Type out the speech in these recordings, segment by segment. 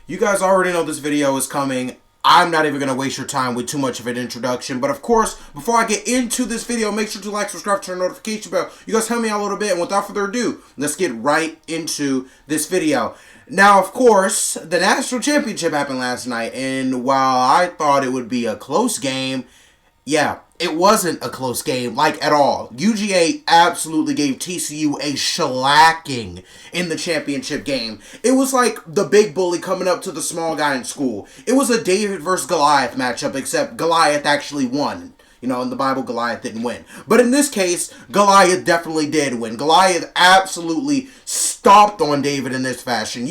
You guys already know this video is coming. I'm not even going to waste your time with too much of an introduction. But of course, before I get into this video, make sure to like, subscribe, turn the notification bell. You guys help me out a little bit. And without further ado, let's get right into this video. Now, of course, the National Championship happened last night. And while I thought it would be a close game, yeah, it wasn't a close game, like, at all. UGA absolutely gave TCU a shellacking in the championship game. It was like the big bully coming up to the small guy in school. It was a David versus Goliath matchup, except Goliath actually won. You know, in the Bible, Goliath didn't win. But in this case, Goliath definitely did win. Goliath absolutely stomped on David in this fashion.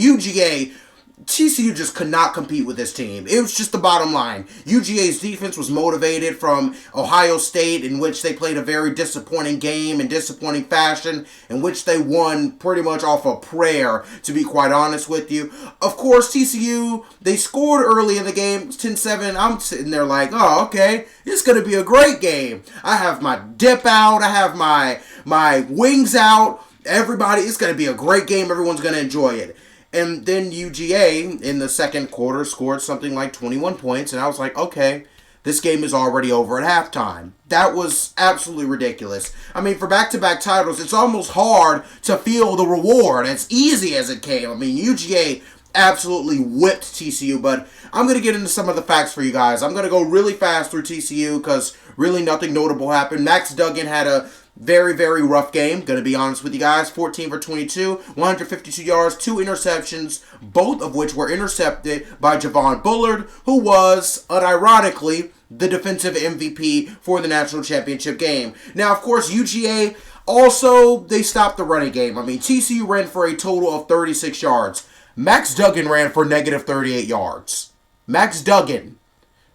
TCU just could not compete with this team. It was just the bottom line. UGA's defense was motivated from Ohio State, in which they played a very disappointing game in disappointing fashion, in which they won pretty much off of prayer, to be quite honest with you. Of course, TCU, they scored early in the game, 10-7. I'm sitting there like, oh, okay, it's going to be a great game. I have my dip out. I have my wings out. Everybody, it's going to be a great game. Everyone's going to enjoy it. And then UGA, in the second quarter, scored something like 21 points. And I was like, okay, this game is already over at halftime. That was absolutely ridiculous. I mean, for back-to-back titles, it's almost hard to feel the reward as easy as it came. I mean, UGA absolutely whipped TCU. But I'm going to get into some of the facts for you guys. I'm going to go really fast through TCU because really nothing notable happened. Max Duggan had a very, very rough game, gonna be honest with you guys. 14 for 22, 152 yards, 2 interceptions, both of which were intercepted by Javon Bullard, who was, unironically, the defensive MVP for the national championship game. Now, of course, UGA, also, they stopped the running game. I mean, TCU ran for a total of 36 yards. Max Duggan ran for negative 38 yards. Max Duggan,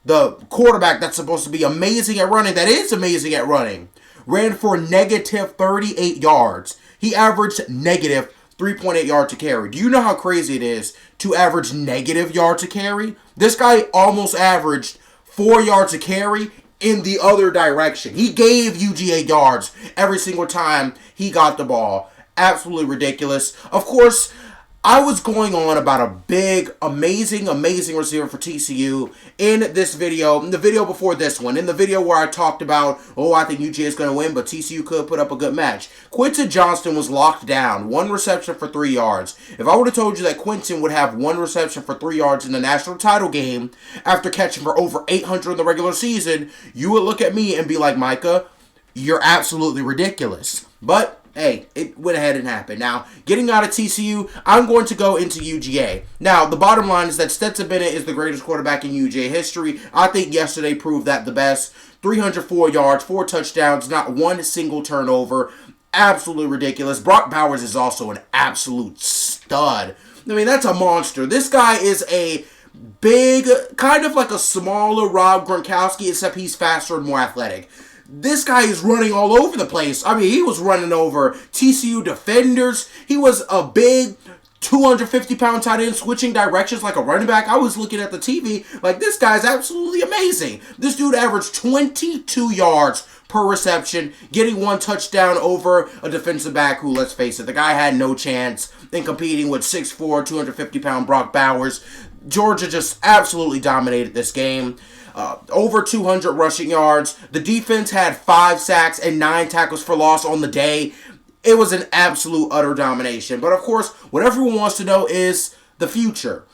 the quarterback that's supposed to be amazing at running, that is amazing at running, ran for negative 38 yards. He averaged negative 3.8 yards to carry. Do you know how crazy it is to average negative yards to carry? This guy almost averaged 4 yards to carry in the other direction. He gave UGA yards every single time he got the ball. Absolutely ridiculous. Of course, I was going on about a big, amazing receiver for TCU in this video, in the video before this one, in the video where I talked about, I think UGA is going to win, but TCU could put up a good match. Quentin Johnston was locked down, 1 reception for 3 yards. If I would have told you that Quentin would have 1 reception for 3 yards in the national title game after catching for over 800 in the regular season, you would look at me and be like, Micah, you're absolutely ridiculous. But hey, it went ahead and happened. Now, getting out of TCU, I'm going to go into UGA. Now, the bottom line is that Stetson Bennett is the greatest quarterback in UGA history. I think yesterday proved that the best. 304 yards, 4 touchdowns, not one single turnover. Absolutely ridiculous. Brock Bowers is also an absolute stud. I mean, that's a monster. This guy is a big, kind of like a smaller Rob Gronkowski, except he's faster and more athletic. This guy is running all over the place. I mean, he was running over TCU defenders. He was a big 250-pound tight end switching directions like a running back. I was looking at the TV like, this guy's absolutely amazing. This dude averaged 22 yards per reception, getting 1 touchdown over a defensive back who, let's face it, the guy had no chance in competing with 6'4", 250-pound Brock Bowers. Georgia just absolutely dominated this game. Over 200 rushing yards. The defense had 5 sacks and 9 tackles for loss on the day. It was an absolute utter domination. But of course, what everyone wants to know is the future.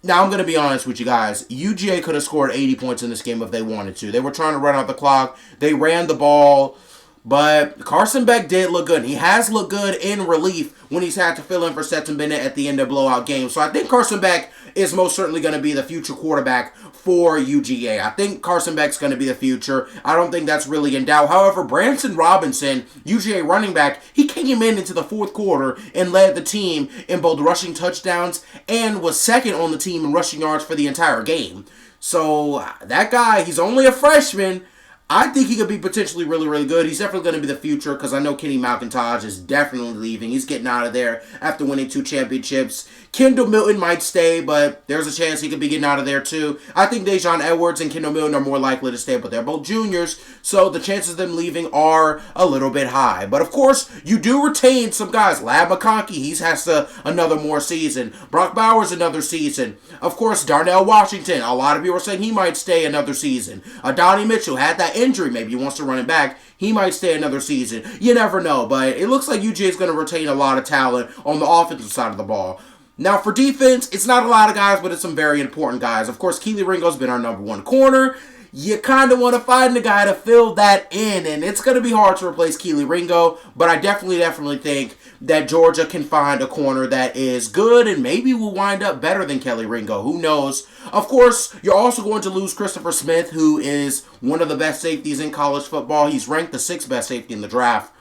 Now, I'm going to be honest with you guys. UGA could have scored 80 points in this game if they wanted to. They were trying to run out the clock. They ran the ball. But Carson Beck did look good. He has looked good in relief when he's had to fill in for Stetson Bennett at the end of blowout games. So I think Carson Beck is most certainly going to be the future quarterback for UGA. I think Carson Beck's going to be the future. I don't think that's really in doubt. However, Branson Robinson, UGA running back, he came into the fourth quarter and led the team in both rushing touchdowns and was second on the team in rushing yards for the entire game. So that guy, he's only a freshman. I think he could be potentially really, really good. He's definitely going to be the future because I know Kenny McIntosh is definitely leaving. He's getting out of there after winning 2 championships. Kendall Milton might stay, but there's a chance he could be getting out of there too. I think Dejon Edwards and Kendall Milton are more likely to stay, but they're both juniors, so the chances of them leaving are a little bit high. But of course, you do retain some guys. Lab McConkey, he has another more season. Brock Bowers, another season. Of course, Darnell Washington, a lot of people are saying he might stay another season. Donnie Mitchell had that injury, maybe he wants to run it back. He might stay another season. You never know, but it looks like UGA is going to retain a lot of talent on the offensive side of the ball. Now, for defense, it's not a lot of guys, but it's some very important guys. Of course, Kelee Ringo's been our #1 corner. You kind of want to find a guy to fill that in, and it's going to be hard to replace Kelee Ringo, but I definitely think that Georgia can find a corner that is good and maybe will wind up better than Kelee Ringo. Who knows? Of course, you're also going to lose Christopher Smith, who is one of the best safeties in college football. He's ranked the 6th best safety in the draft,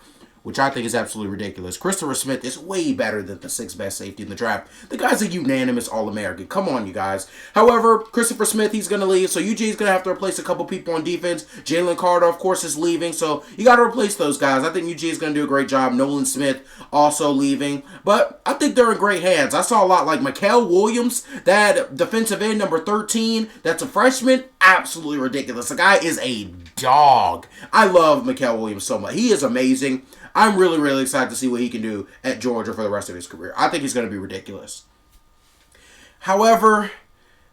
which I think is absolutely ridiculous. Christopher Smith is way better than the 6th best safety in the draft. The guy's a unanimous All-American. Come on, you guys. However, Christopher Smith, he's going to leave, so UGA is going to have to replace a couple people on defense. Jalen Carter, of course, is leaving, so you got to replace those guys. I think UGA is going to do a great job. Nolan Smith also leaving, but I think they're in great hands. I saw a lot like Mikael Williams, that defensive end, number 13, that's a freshman. Absolutely ridiculous. The guy is a dog. I love Mikael Williams so much. He is amazing. I'm really excited to see what he can do at Georgia for the rest of his career. I think he's going to be ridiculous. However,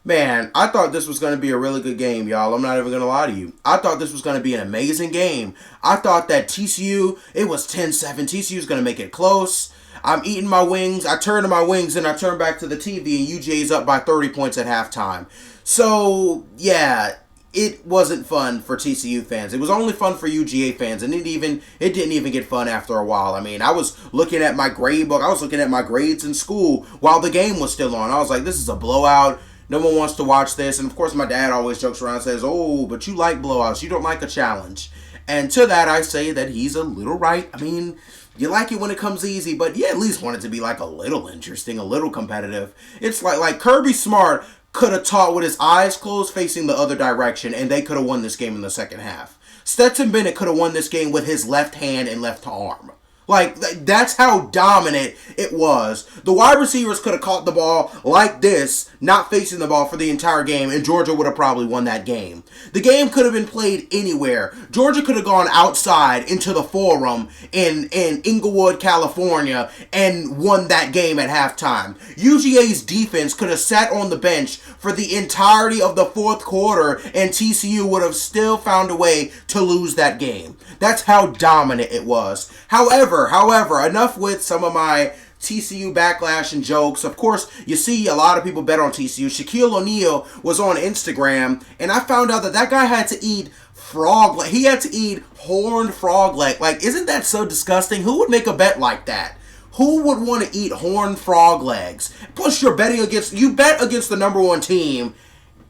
man, I thought this was going to be a really good game, y'all. I'm not even going to lie to you. I thought this was going to be an amazing game. I thought that TCU, it was 10-7. TCU's going to make it close. I'm eating my wings. I turn to my wings and I turn back to the TV, and UGA's up by 30 points at halftime. So, yeah, it wasn't fun for TCU fans. It was only fun for UGA fans, and it didn't even get fun after a while. I mean, I was looking at my grade book. I was looking at my grades in school while the game was still on. I was like, this is a blowout. No one wants to watch this. And, of course, my dad always jokes around and says, oh, but you like blowouts. You don't like a challenge. And to that, I say that he's a little right. I mean, you like it when it comes easy, but you at least want it to be like a little interesting, a little competitive. It's like Kirby Smart could have taught with his eyes closed facing the other direction, and they could have won this game in the second half. Stetson Bennett could have won this game with his left hand and left arm. Like, that's how dominant it was. The wide receivers could have caught the ball like this, not facing the ball for the entire game, and Georgia would have probably won that game. The game could have been played anywhere. Georgia could have gone outside into the Forum in Inglewood, California, and won that game at halftime. UGA's defense could have sat on the bench for the entirety of the fourth quarter, and TCU would have still found a way to lose that game. That's how dominant it was. However, enough with some of my TCU backlash and jokes. Of course, you see a lot of people bet on TCU. Shaquille O'Neal was on Instagram, and I found out that guy had to eat frog leg. He had to eat horned frog leg. Like, isn't that so disgusting? Who would make a bet like that? Who would want to eat horned frog legs? Plus, you bet against the #1 team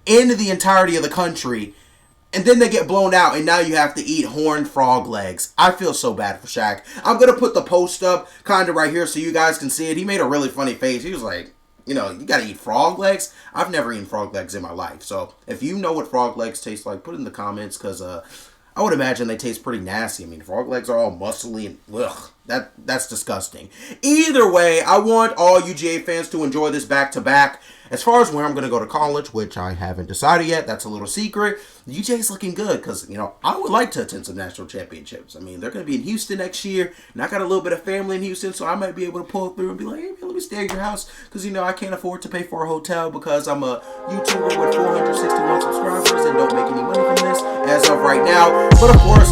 in the entirety of the country, and then they get blown out, and now you have to eat horned frog legs. I feel so bad for Shaq. I'm going to put the post up kind of right here so you guys can see it. He made a really funny face. He was like, you got to eat frog legs? I've never eaten frog legs in my life. So if you know what frog legs taste like, put it in the comments, because I would imagine they taste pretty nasty. I mean, frog legs are all muscly and ugh. That's disgusting. Either way, I want all UGA fans to enjoy this back-to-back. As far as where I'm going to go to college, which I haven't decided yet, that's a little secret. UGA's looking good because, I would like to attend some national championships. I mean, they're going to be in Houston next year, and I got a little bit of family in Houston, so I might be able to pull through and be like, hey, man, let me stay at your house because, I can't afford to pay for a hotel because I'm a YouTuber with 461 subscribers and don't make any money from this as of right now. But of course,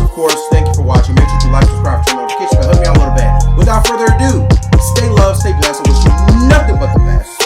thank you for watching. Make sure to like, subscribe, turn notifications, but help me out a little bit. Without further ado, stay loved, stay blessed, and wish you nothing but the best.